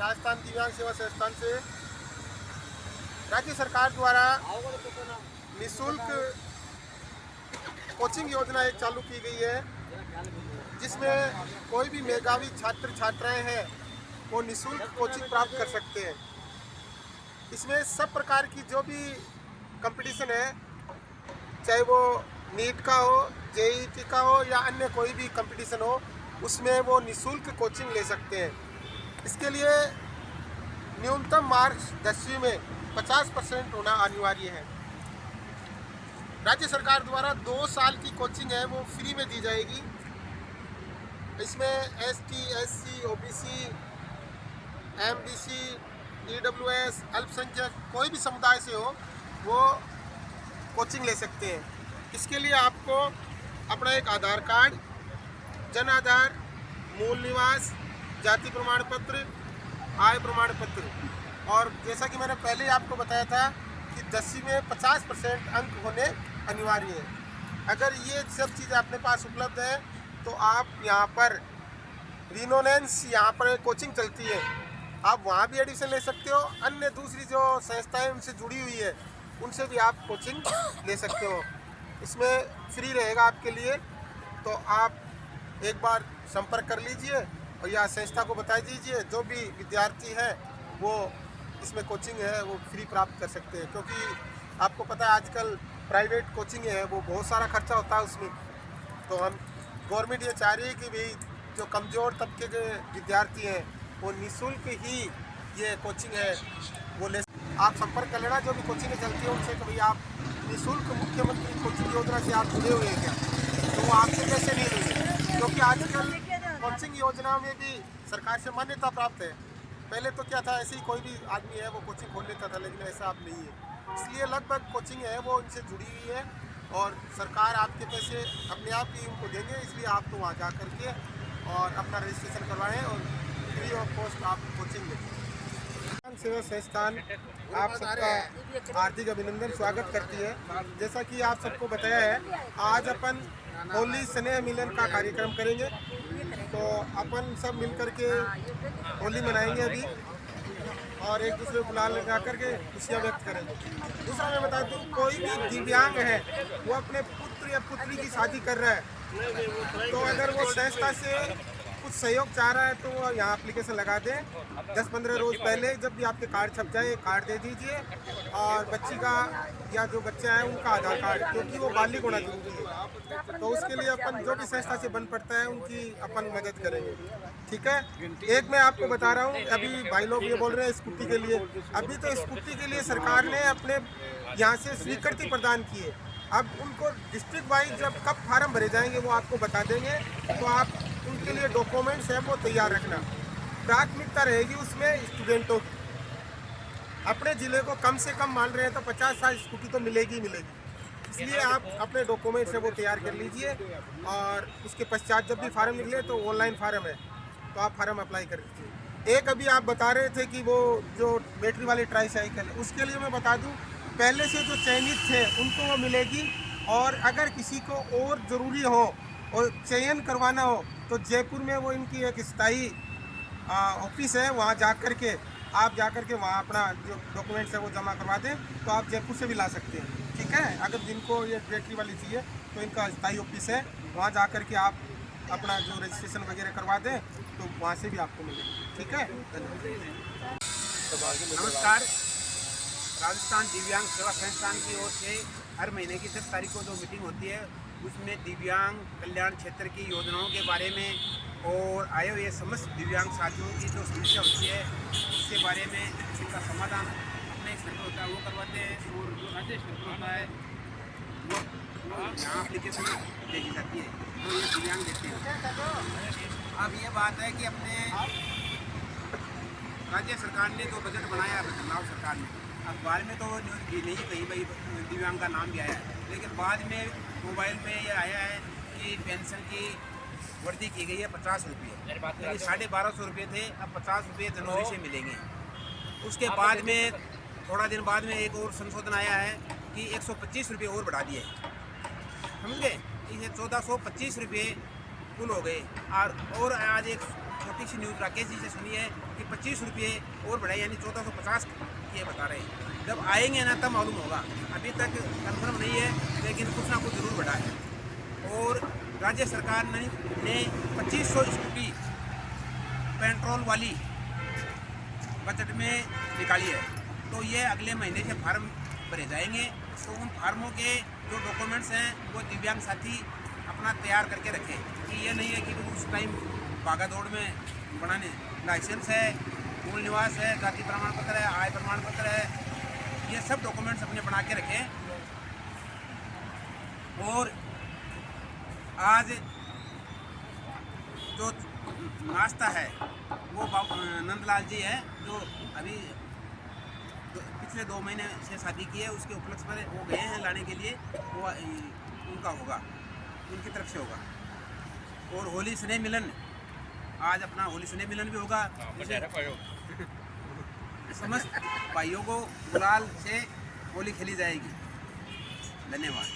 राजस्थान दिव्यांग सेवा संस्थान से राज्य सरकार द्वारा निःशुल्क कोचिंग योजना एक चालू की गई है, जिसमें कोई भी मेधावी छात्र छात्राएं हैं वो निःशुल्क कोचिंग प्राप्त कर सकते हैं। इसमें सब प्रकार की जो भी कंपटीशन है, चाहे वो नीट का हो, जेईई का हो या अन्य कोई भी कंपटीशन हो, उसमें वो निःशुल्क कोचिंग ले सकते हैं। इसके लिए न्यूनतम मार्क्स 10वीं में 50% होना अनिवार्य है। राज्य सरकार द्वारा 2 साल की कोचिंग है वो फ्री में दी जाएगी। इसमें ST, SC, OBC, MBC, EWS, अल्पसंख्यक कोई भी समुदाय से हो वो कोचिंग ले सकते हैं। इसके लिए आपको अपना एक आधार कार्ड, जन आधार, मूल निवास, जाति प्रमाण पत्र, आय प्रमाण पत्र, और जैसा कि मैंने पहले ही आपको बताया था कि 10वीं में 50% अंक होने अनिवार्य है। अगर ये सब चीज़ें अपने पास उपलब्ध है तो आप यहाँ पर रिनोनेंस, यहाँ पर कोचिंग चलती है, आप वहाँ भी एडमिशन ले सकते हो। अन्य दूसरी जो संस्थाएं उनसे जुड़ी हुई है उनसे भी आप कोचिंग ले सकते हो। इसमें फ्री रहेगा आपके लिए, तो आप एक बार संपर्क कर लीजिए और या संस्था को बता दीजिए। जो भी विद्यार्थी है वो इसमें कोचिंग है वो फ्री प्राप्त कर सकते हैं, क्योंकि आपको पता है आजकल प्राइवेट कोचिंग है वो बहुत सारा खर्चा होता है उसमें। तो हम गवर्नमेंट ये चाह रही है कि भाई जो कमज़ोर तबके के विद्यार्थी हैं वो निःशुल्क ही ये कोचिंग है वो ले। आप संपर्क कर लेना जो भी कोचिंग चलती है उनसे कि भाई आप निःशुल्क मुख्यमंत्री कोचिंग योजना से आप जुड़े हुए हैं क्या, तो वो आपसे पैसे नहीं लेंगे, क्योंकि आजकल कोचिंग योजना में भी सरकार से मान्यता प्राप्त है। पहले तो क्या था, ऐसे ही कोई भी आदमी है वो कोचिंग खोल लेता था, लेकिन ऐसा अब नहीं है। इसलिए लगभग कोचिंग है वो इनसे जुड़ी हुई है और सरकार आपके पैसे अपने आप ही उनको देंगे। इसलिए आप तो वहाँ जा करके और अपना रजिस्ट्रेशन करवाएं और फ्री ऑफ कॉस्ट आप कोचिंग लें। सेवा संस्थान आप सबका हार्दिक अभिनंदन स्वागत करती है। जैसा कि आप सबको बताया है, आज अपन होली स्नेह मिलन का कार्यक्रम करेंगे, तो अपन सब मिलकर के होली मनाएंगे अभी और एक दूसरे को गुलाल लगा करके खुशियाँ व्यक्त करेंगे। दूसरा मैं बता दूँ, कोई भी दिव्यांग है वो अपने पुत्र या पुत्री की शादी कर रहा है, तो अगर वो संस्था से कुछ सहयोग चाह रहा है तो वो यहाँ एप्लीकेशन लगा दें। 10-15 रोज़ पहले जब भी आपके कार्ड छप जाए कार्ड दे दीजिए, और बच्ची का या जो बच्चा है उनका आधार कार्ड, क्योंकि वो बालिग होना जरूरी है। तो उसके लिए अपन जो भी संस्था से बन पड़ता है उनकी अपन मदद करेंगे, ठीक है। एक मैं आपको बता रहा हूँ, अभी भाई लोग ये बोल रहे हैं स्कूटी के लिए, अभी तो स्कूटी के लिए सरकार ने अपने यहाँ से स्वीकृति प्रदान की है। अब उनको डिस्ट्रिक्ट वाइज जब कब फार्म भरे जाएंगे वो आपको बता देंगे, तो आप उनके लिए डॉक्यूमेंट्स है वो तैयार रखना। प्राथमिकता रहेगी उसमें स्टूडेंटों की। अपने ज़िले को कम से कम मान रहे हैं तो 50 साल स्कूटी तो मिलेगी ही मिलेगी। इसलिए आप अपने डॉक्यूमेंट्स है वो तैयार कर लीजिए, और उसके पश्चात जब भी फार्म निकले तो ऑनलाइन फार्म है तो आप फार्म अप्लाई कर लीजिए। एक अभी आप बता रहे थे कि वो जो बैटरी वाली ट्राईसाइकिल है, उसके लिए मैं बता दूँ, पहले से जो चयनित थे उनको वो मिलेगी, और अगर किसी को और ज़रूरी हो और चयन करवाना हो तो जयपुर में वो इनकी एक स्थायी ऑफिस है, वहाँ जा कर के आप जा कर के वहाँ अपना जो डॉक्यूमेंट्स है वो जमा करवा दें, तो आप जयपुर से भी ला सकते हैं, ठीक है। अगर जिनको ये बैटरी वाली चाहिए तो इनका स्थायी ऑफिस है, वहाँ जा कर के आप अपना जो रजिस्ट्रेशन वगैरह करवा दें तो वहाँ से भी आपको मिलेगी, ठीक है। नमस्कार। राजस्थान दिव्यांग सेवा संस्थान की ओर से हर महीने की 10 तारीख को जो मीटिंग होती है उसमें दिव्यांग कल्याण क्षेत्र की योजनाओं के बारे में और आए हुए समस्त दिव्यांग साथियों की जो समस्या होती है उसके बारे में उनका समाधान अपने स्तर पर होता है वो करवाते हैं, और जो राज्य स्तर पर होता है वो यहाँ एप्लीकेशन भेजी जाती है तो ये दिव्यांग देते हैं। अब ये बात है कि अपने राज्य सरकार ने जो बजट बनाया है बदलाव सरकार ने, अखबार में तो नहीं कहीं भाई दिव्यांग का नाम भी आया है, लेकिन बाद में मोबाइल में ये आया है कि पेंशन की वृद्धि की गई है 50 रुपये, 1250 रुपये थे, अब 50 रुपये जनवरी से मिलेंगे। उसके बाद में थोड़ा दिन बाद में एक और संशोधन आया है कि 125 रुपये और बढ़ा दिए, समझ गए, इसे 1425 रुपये कुल हो गए। और आज एक छोटी प्रत्यक्ष न्यूज़ राकेश जी से सुनी है कि 25 रुपये और बढ़ाए, यानी 1450 ये बता रहे हैं। जब आएंगे ना तब मालूम होगा, अभी तक कंफर्म नहीं है, लेकिन कुछ ना कुछ ज़रूर बढ़ा है। और राज्य सरकार ने 2500 स्कूटी पेट्रोल वाली बजट में निकाली है। तो ये अगले महीने से फार्म भरे जाएंगे। तो उन फार्मों के जो डॉक्यूमेंट्स हैं वो दिव्यांग साथी अपना तैयार करके रखें, कि ये नहीं है कि उस टाइम भागा दौड़ में बनाने। लाइसेंस है, मूल निवास है, जाति प्रमाण पत्र है, आय प्रमाण पत्र है, ये सब डॉक्यूमेंट्स अपने बना के रखें। और आज जो नाश्ता है वो नंदलाल जी है, जो अभी पिछले 2 महीने से शादी की है, उसके उपलक्ष्य पर वो गए हैं लाने के लिए, वो उनका होगा, उनकी तरफ से होगा। और होली स्नेह मिलन, आज अपना होली स्नेह मिलन भी होगा। समस्त भाइयों को गुलाल से होली खेली जाएगी। धन्यवाद।